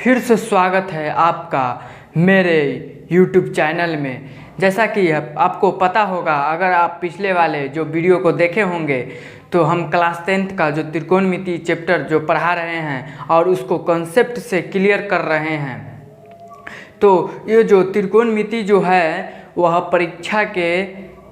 फिर से स्वागत है आपका मेरे YouTube चैनल में। जैसा कि आपको पता होगा, अगर आप पिछले वाले जो वीडियो को देखे होंगे तो हम क्लास 10th का जो त्रिकोणमिति चैप्टर जो पढ़ा रहे हैं और उसको कॉन्सेप्ट से क्लियर कर रहे हैं। तो ये जो त्रिकोणमिति जो है वह परीक्षा के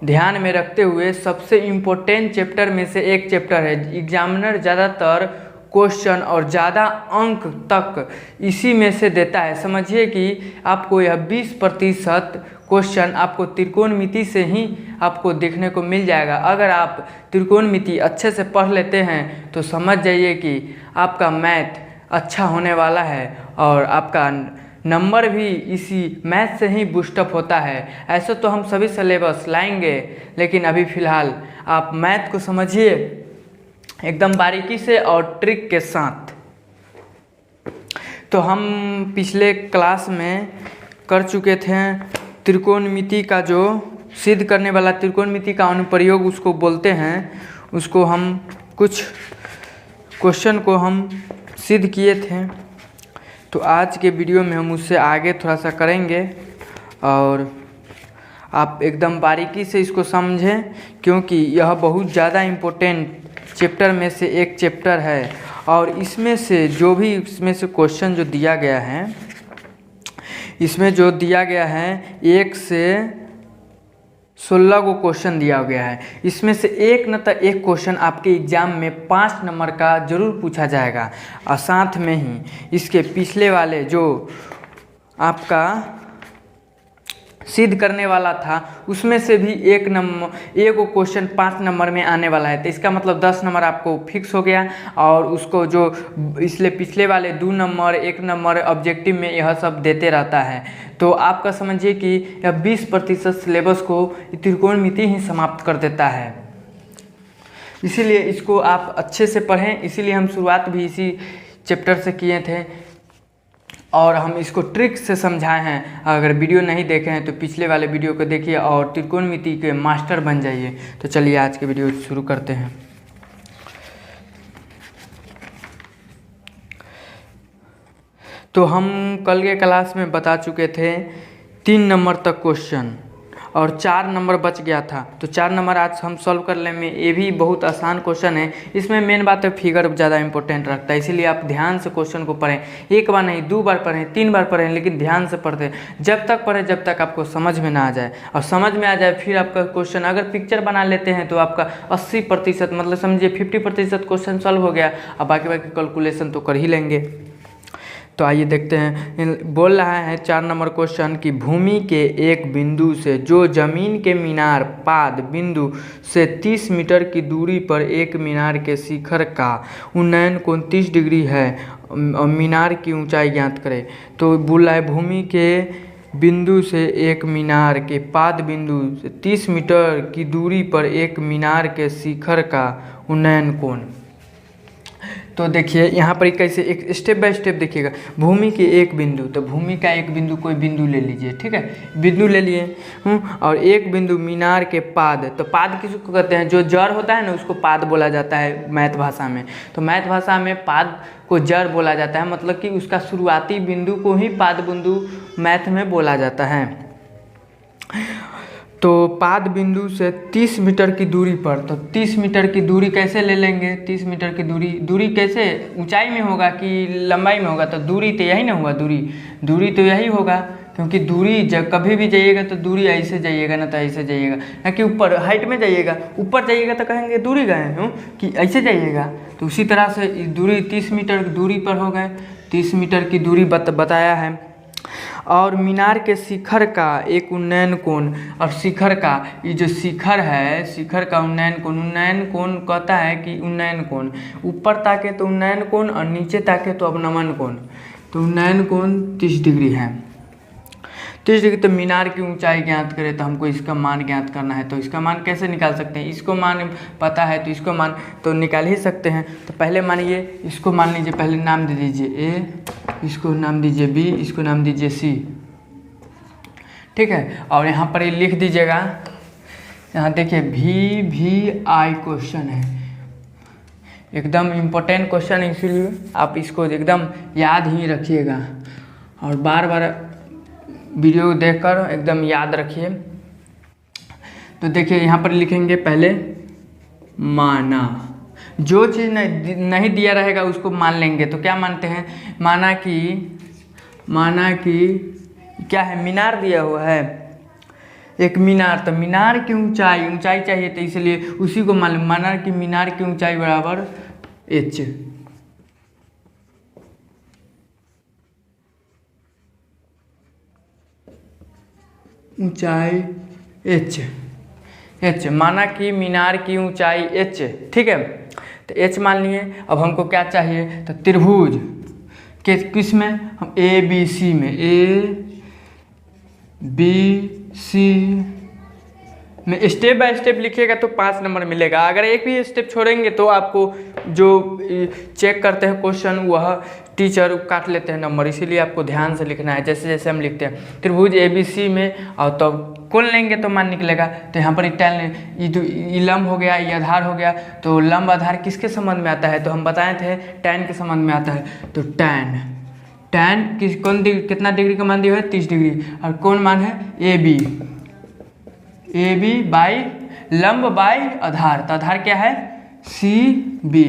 ध्यान में रखते हुए सबसे इम्पोर्टेंट चैप्टर में से एक चैप्टर है। एग्जामिनर ज़्यादातर क्वेश्चन और ज़्यादा अंक तक इसी में से देता है। समझिए कि आपको यह 20% क्वेश्चन आपको त्रिकोणमिति से ही आपको देखने को मिल जाएगा। अगर आप त्रिकोणमिति अच्छे से पढ़ लेते हैं तो समझ जाइए कि आपका मैथ अच्छा होने वाला है और आपका नंबर भी इसी मैथ से ही बूस्टअप होता है। ऐसे तो हम सभी सिलेबस लाएंगे, लेकिन अभी फ़िलहाल आप मैथ को समझिए एकदम बारीकी से और ट्रिक के साथ। तो हम पिछले क्लास में कर चुके थे त्रिकोणमिति का जो सिद्ध करने वाला त्रिकोणमिति का अनुप्रयोग उसको बोलते हैं। उसको हम कुछ क्वेश्चन को हम सिद्ध किए थे। तो आज के वीडियो में हम उससे आगे थोड़ा सा करेंगे और आप एकदम बारीकी से इसको समझें, क्योंकि यह बहुत ज़्यादा इम्पोर्टेंट चैप्टर में से एक चैप्टर है। और इसमें से जो भी इसमें से क्वेश्चन जो दिया गया है, इसमें जो दिया गया है 1 से 16 को क्वेश्चन दिया गया है। इसमें से एक न तो एक क्वेश्चन आपके एग्ज़ाम में 5 नंबर का ज़रूर पूछा जाएगा। और साथ में ही इसके पिछले वाले जो आपका सिद्ध करने वाला था उसमें से भी एक क्वेश्चन 5 नंबर में आने वाला है। तो इसका मतलब 10 नंबर आपको फिक्स हो गया। और उसको जो इसलिए पिछले वाले 2 नंबर 1 नंबर ऑब्जेक्टिव में यह सब देते रहता है। तो आपका समझिए कि यह 20% सिलेबस को त्रिकोणमिति ही समाप्त कर देता है। इसीलिए इसको आप अच्छे से पढ़ें। इसीलिए हम शुरुआत भी इसी चैप्टर से किए थे और हम इसको ट्रिक से समझाए हैं। अगर वीडियो नहीं देखे हैं तो पिछले वाले वीडियो को देखिए और त्रिकोणमिति के मास्टर बन जाइए। तो चलिए आज के वीडियो शुरू करते हैं। तो हम कल के क्लास में बता चुके थे 3 नंबर तक क्वेश्चन और 4 नंबर बच गया था। तो 4 नंबर आज हम सॉल्व कर लेंगे। ये भी बहुत आसान क्वेश्चन है। इसमें मेन बात है फिगर ज़्यादा इंपॉर्टेंट रखता है। इसीलिए आप ध्यान से क्वेश्चन को पढ़ें। एक बार नहीं, 2 बार पढ़ें, 3 बार पढ़ें, लेकिन ध्यान से पढ़ते जब तक पढ़ें जब तक आपको समझ में ना आ जाए। और समझ में आ जाए फिर आपका क्वेश्चन अगर पिक्चर बना लेते हैं तो आपका 80% मतलब समझिए 50% क्वेश्चन सॉल्व हो गया। अब बाकी कैलकुलेशन तो कर ही लेंगे। तो आइए देखते हैं। बोल रहा है 4 नंबर क्वेश्चन कि भूमि के एक बिंदु से जो जमीन के मीनार पाद बिंदु से 30 मीटर की दूरी पर एक मीनार के शिखर का उन्नयन कोण 30 डिग्री है और मीनार की ऊंचाई ज्ञात करें। तो बोल रहा है भूमि के बिंदु से एक मीनार के पाद बिंदु से 30 मीटर की दूरी पर एक मीनार के शिखर का उन्नयन कोण। तो देखिए यहाँ पर कैसे एक स्टेप बाय स्टेप देखिएगा। भूमि के एक बिंदु, तो भूमि का एक बिंदु कोई बिंदु ले लीजिए, ठीक है, बिंदु ले लिए। और एक बिंदु मीनार के पाद, तो पाद किसको कहते हैं? जो जड़ होता है ना उसको पाद बोला जाता है मैथ भाषा में। तो मैथ भाषा में पाद को जड़ बोला जाता है, मतलब कि उसका शुरुआती बिंदु को ही पाद बिंदु मैथ में बोला जाता है। तो पाद बिंदु से 30 मीटर की दूरी पर, तो 30 मीटर की दूरी कैसे ले लेंगे? 30 मीटर की दूरी कैसे, ऊंचाई में होगा कि लंबाई में होगा? तो दूरी तो यही ना हुआ, दूरी तो यही होगा, क्योंकि दूरी जब कभी भी जाइएगा तो दूरी ऐसे जाइएगा ना, तो ऐसे जाइएगा ना कि ऊपर हाइट में जाइएगा। ऊपर जाइएगा तो कहेंगे दूरी गए हूँ कि ऐसे जाइएगा। तो उसी तरह से दूरी 30 मीटर दूरी पर हो गए। 30 मीटर की दूरी बताया है। और मीनार के शिखर का एक उन्नयन कोण, और शिखर का ये जो शिखर है शिखर का उन्नयन कोण कहता है कि उन्नयन कोण ऊपर ताके तो उन्नयन कोण और नीचे ताके तो अवनमन कोण। तो उन्नयन कोण 30 डिग्री है। 30 डिग्री। तो मीनार की ऊंचाई ज्ञात करें तो हमको इसका मान ज्ञात करना है। तो इसका मान कैसे निकाल सकते हैं? इसको मान पता है तो इसको मान तो निकाल ही सकते हैं। तो पहले मानिए इसको मान लीजिए, पहले नाम दे दीजिए ए, इसको नाम दीजिए बी, इसको नाम दीजिए सी, ठीक है। और यहाँ पर ये लिख दीजिएगा, यहाँ देखिए वी आई क्वेश्चन है, एकदम इम्पोर्टेंट क्वेश्चन, इसीलिए आप इसको एकदम याद ही रखिएगा और बार बार वीडियो देखकर एकदम याद रखिए। तो देखिए यहाँ पर लिखेंगे पहले माना, जो चीज़ नहीं दिया रहेगा उसको मान लेंगे। तो क्या मानते हैं, माना कि क्या है, मीनार दिया हुआ है, एक मीनार, तो मीनार की ऊंचाई चाहिए, तो इसलिए उसी को मान, माना कि मीनार की ऊंचाई बराबर h, ऊंचाई h, माना कि मीनार की ऊंचाई h, ठीक है। तो h मान लिए। अब हमको क्या चाहिए, तो त्रिभुज के किस में, हम ABC में, ABC में स्टेप बाय स्टेप लिखिएगा तो 5 नंबर मिलेगा। अगर एक भी स्टेप छोड़ेंगे तो आपको जो चेक करते हैं क्वेश्चन वह टीचर काट लेते हैं नंबर, इसीलिए आपको ध्यान से लिखना है जैसे जैसे हम लिखते हैं। त्रिभुज ABC में और तो कोण लेंगे तो मान निकलेगा। तो यहाँ पर ये लंब हो गया, ये आधार हो गया। तो लंब आधार किसके संबंध में आता है, तो हम बताए थे tan के संबंध में आता है। तो tan कितना डिग्री का मान दिया है, 30 डिग्री, और कौन मान है AB बाई लंब बाई आधार, तो आधार क्या है CB।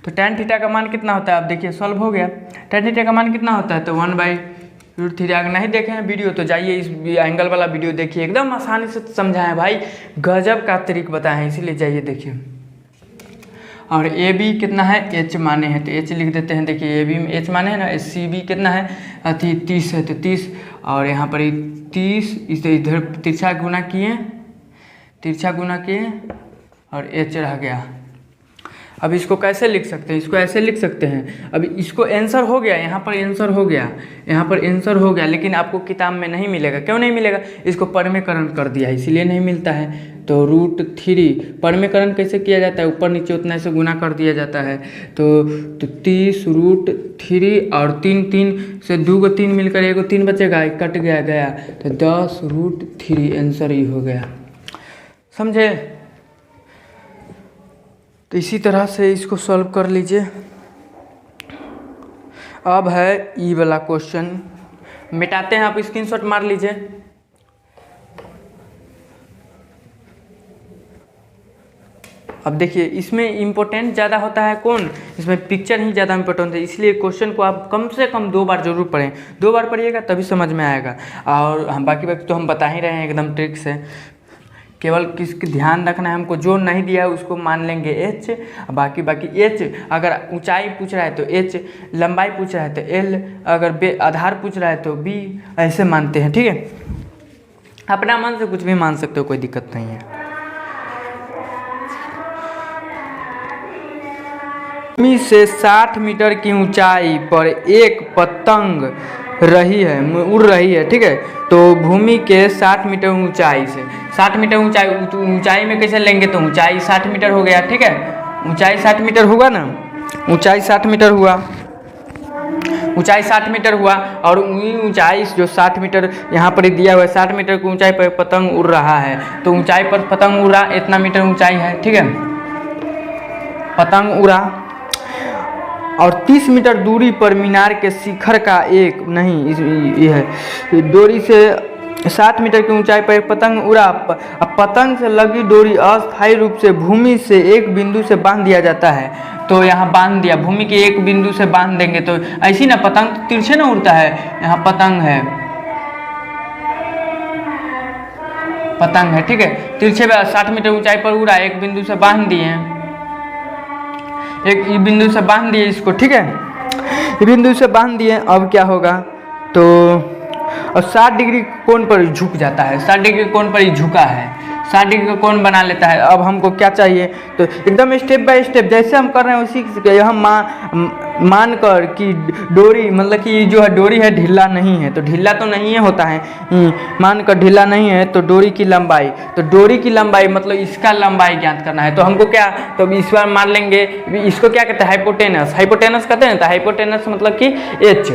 तो tan थीटा का मान कितना होता है, आप देखिए सॉल्व हो गया। tan थीटा का मान कितना होता है, तो 1/√3। अगर नहीं देखे हैं वीडियो तो जाइए इस एंगल वाला वीडियो देखिए, एकदम आसानी से समझाएं भाई, गजब का तरीक बताए हैं, इसीलिए जाइए देखिए। और AB कितना है, H माने हैं, तो H लिख देते हैं। देखिए AB में H माने है ना, CB कितना है, 30 है, तो 30, और यहाँ पर 30 इसे इधर तिरछा गुना किए और H रह गया। अब इसको कैसे लिख सकते हैं, इसको ऐसे लिख सकते हैं। अब इसको आंसर हो गया, यहाँ पर आंसर हो गया, लेकिन आपको किताब में नहीं मिलेगा। क्यों नहीं मिलेगा, इसको परमेकरण कर दिया है इसलिए नहीं मिलता है। तो √3 परमेकरण कैसे किया जाता है, ऊपर नीचे उतना से गुना कर दिया जाता है। तो 30 √3 और 3 से 2 को 3 मिलकर 1 को 3 बचेगा, कट गया, तो 10 √3 आंसर ही हो गया, समझे। तो इसी तरह से इसको सॉल्व कर लीजिए। अब है ई वाला क्वेश्चन, मिटाते हैं, आप स्क्रीनशॉट मार लीजिए। अब देखिए इसमें इम्पोर्टेंट ज़्यादा होता है कौन, इसमें पिक्चर ही ज़्यादा इम्पोर्टेंट है, इसलिए क्वेश्चन को आप कम से कम 2 बार जरूर पढ़ें। 2 बार पढ़िएगा तभी समझ में आएगा। और हम बाकी तो हम बता ही रहे हैं एकदम ट्रिक से, केवल किसकी ध्यान रखना है हमको, जो नहीं दिया है उसको मान लेंगे H, बाकी H। अगर ऊंचाई पूछ रहा है तो H, लंबाई पूछ रहा है तो L, अगर आधार पूछ रहा है तो B, ऐसे मानते हैं, ठीक है। अपना मन से कुछ भी मान सकते हो, कोई दिक्कत नहीं है। भूमि से 60 मीटर की ऊंचाई पर एक पतंग उड़ रही है, ठीक है। तो भूमि के 60 मीटर ऊंचाई से, 60 मीटर ऊंचाई में कैसे लेंगे, तो ऊंचाई 60 मीटर हो गया, ठीक है। ऊंचाई 60 मीटर हुआ ना, ऊंचाई 60 मीटर हुआ, और ऊंचाई जो 60 मीटर यहाँ पर दिया हुआ है, 60 मीटर की ऊंचाई पर पतंग उड़ रहा है। तो ऊंचाई पर पतंग उड़ा, इतना मीटर ऊंचाई है, ठीक है, पतंग उड़ा। और 30 मीटर दूरी पर मीनार के शिखर का डोरी से 60 मीटर की ऊंचाई पर एक पतंग उड़ा। पतंग से लगी डोरी अस्थायी रूप से भूमि से एक बिंदु से बांध दिया जाता है। तो यहाँ बांध दिया, भूमि के एक बिंदु से बांध देंगे तो ऐसी ना, पतंग तो तिरछे ना उड़ता है, यहाँ पतंग है, ठीक है। तिरछे 60 मीटर ऊंचाई पर उड़ा, एक बिंदु से बांध दिए, एक बिंदु से बांध दिए इसको, ठीक है, ये बिंदु से बांध दिए। अब क्या होगा, तो और 60 डिग्री कोण पर झुक जाता है, 60 डिग्री कोण पर ही झुका है, 60 डिग्री का कोण बना लेता है। अब हमको क्या चाहिए, तो एकदम स्टेप बाय स्टेप जैसे हम कर रहे हैं उसी हम मान कर कि डोरी, मतलब कि जो है डोरी है ढीला नहीं है, तो ढीला तो नहीं है होता है, मान कर ढीला नहीं है। तो डोरी की लंबाई, मतलब इसका लंबाई ज्ञात करना है। तो हमको क्या, तो इस बार मान लेंगे, इसको क्या कहते हैं, हाइपोटेनस कहते हैं। तो हाइपोटेनस मतलब कि H,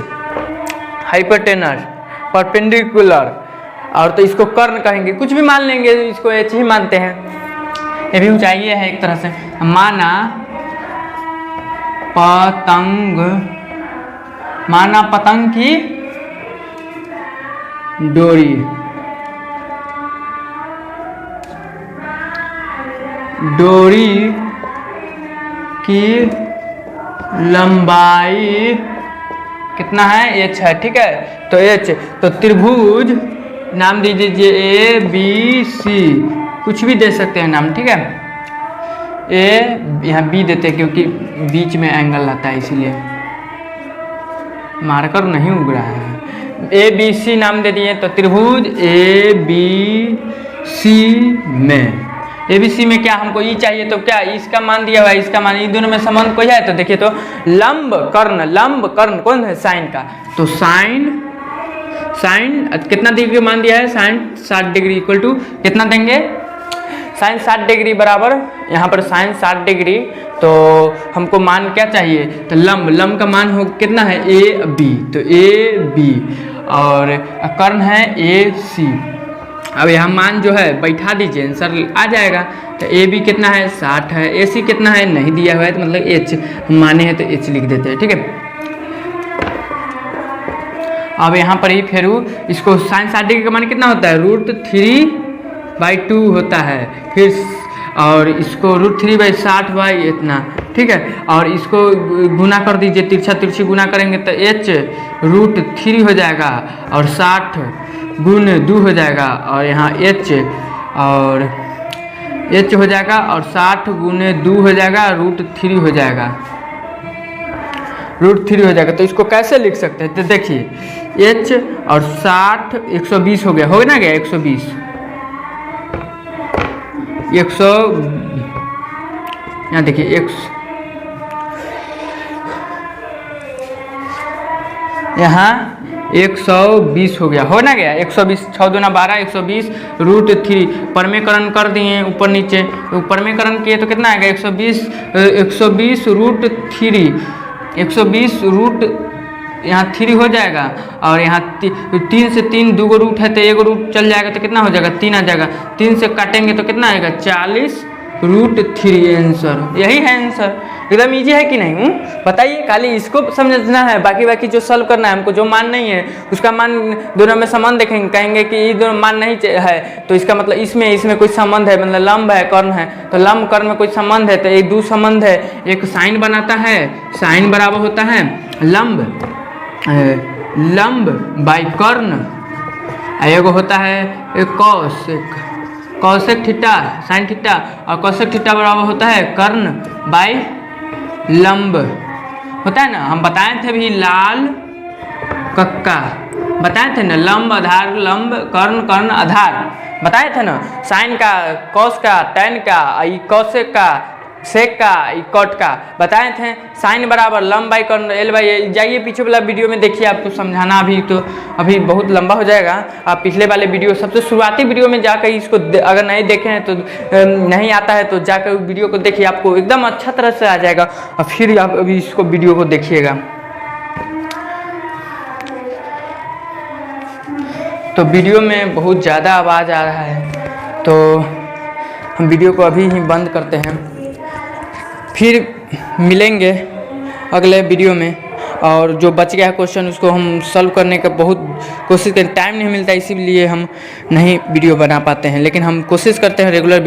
हाइपोटेनस परपेंडिकुलर, और तो इसको कर्ण कहेंगे, कुछ भी मान लेंगे, इसको H ही मानते हैं। ये भी ऊंचाई है एक तरह से। माना पतंग, माना पतंग की डोरी, डोरी की लंबाई कितना है, h है। ठीक है, तो h, तो त्रिभुज नाम दीजिए ए बी सी, कुछ भी दे सकते हैं नाम। ठीक है, ए यहाँ बी देते हैं क्योंकि बीच में एंगल आता है, इसीलिए मार्कर नहीं उग रहा है। ए बी सी नाम दे दिए, तो त्रिभुज ए बी सी में, ए बी सी में क्या हमको ई चाहिए, तो क्या इसका मान दिया हुआ है, इसका मान, इन दोनों में संबंध कोई है, तो देखिए तो लंब कर्ण कौन है, साइन का, तो साइन कितना डिग्री का मान दिया है, साइन 60 डिग्री इक्वल टू कितना देंगे, साइन 60 डिग्री बराबर, यहाँ पर साइन 60 डिग्री, तो हमको मान क्या चाहिए, तो लंब का मान हो कितना है, ए बी, तो ए बी, और कर्ण है ए सी। अब यहाँ मान जो है बैठा दीजिए, आंसर आ जाएगा। तो ए बी कितना है, 60 है, ए सी कितना है, नहीं दिया हुआ है, तो मतलब एच माने हैं, तो एच लिख देते हैं। ठीक है, अब यहाँ पर ही फिर इसको साइन 60 डिग्री का मान कितना होता है, √3/2 होता है, फिर और इसको √3/60 इतना। ठीक है, और इसको गुना कर दीजिए, तिरछी गुना करेंगे तो h √3 हो जाएगा, और 60 गुण 2 हो जाएगा, और यहाँ h और h हो जाएगा, और 60 गुने 2 हो जाएगा, √3 हो जाएगा, √3 हो जाएगा। तो इसको कैसे लिख सकते हैं, तो देखिए h और 60 120 हो गया, ना गया 120, यहाँ देखिए यहाँ 120 हो गया, ना गया 120, 6 दूना 12, 120 √3, परमेकरण कर दिए ऊपर नीचे, तो परमेकरण किए तो कितना आएगा, 120 √3, 120 रूट यहाँ 3 हो जाएगा, और यहाँ 3 से 3 2 रूट है, तो 1 रूट चल जाएगा, तो कितना हो जाएगा, 3 आ जाएगा, 3 से काटेंगे तो कितना आएगा, 40 √3 आंसर। यही है आंसर, एकदम इजी है कि नहीं, बताइए। खाली इसको समझना है, बाकी जो सॉल्व करना है हमको, जो मान नहीं है उसका मान दोनों में संबंध देखेंगे, कहेंगे कि ये दोनों मान नहीं है, तो इसका मतलब इसमें कोई संबंध है, मतलब लंब है कर्ण है, तो लंब कर्ण में कोई संबंध है, तो एक दो संबंध है, एक साइन बनाता है, साइन बराबर होता है लंब बाई कर्ण, एगो होता है कौशिक थीटा साइन थीटा, और कौशिक थीटा बराबर होता है कर्ण बाई लंब, होता है ना। हम बताए थे भी लाल कक्का, बताए थे ना, लंब आधार लंब कर्ण आधार, बताए थे ना, साइन का, कॉस का, टेन का, कौशिक का, सेक का, कॉट का बताए थे। साइन बराबर लंब बाई कर्ण एल बाई, जाइए पीछे वाला वीडियो में देखिए, आपको समझाना अभी बहुत लंबा हो जाएगा। आप पिछले वाले वीडियो, सबसे शुरुआती वीडियो में जाकर इसको अगर नहीं देखे हैं तो नहीं आता है तो जाकर वीडियो को देखिए, आपको एकदम अच्छा तरह से आ जाएगा, और फिर आप अभी इसको वीडियो को देखिएगा। तो वीडियो में बहुत ज़्यादा आवाज़ आ रहा है, तो हम वीडियो को अभी ही बंद करते हैं, फिर मिलेंगे अगले वीडियो में। और जो बच गया क्वेश्चन उसको हम सॉल्व करने का बहुत कोशिश करें, टाइम नहीं मिलता इसीलिए हम नहीं वीडियो बना पाते हैं, लेकिन हम कोशिश करते हैं रेगुलर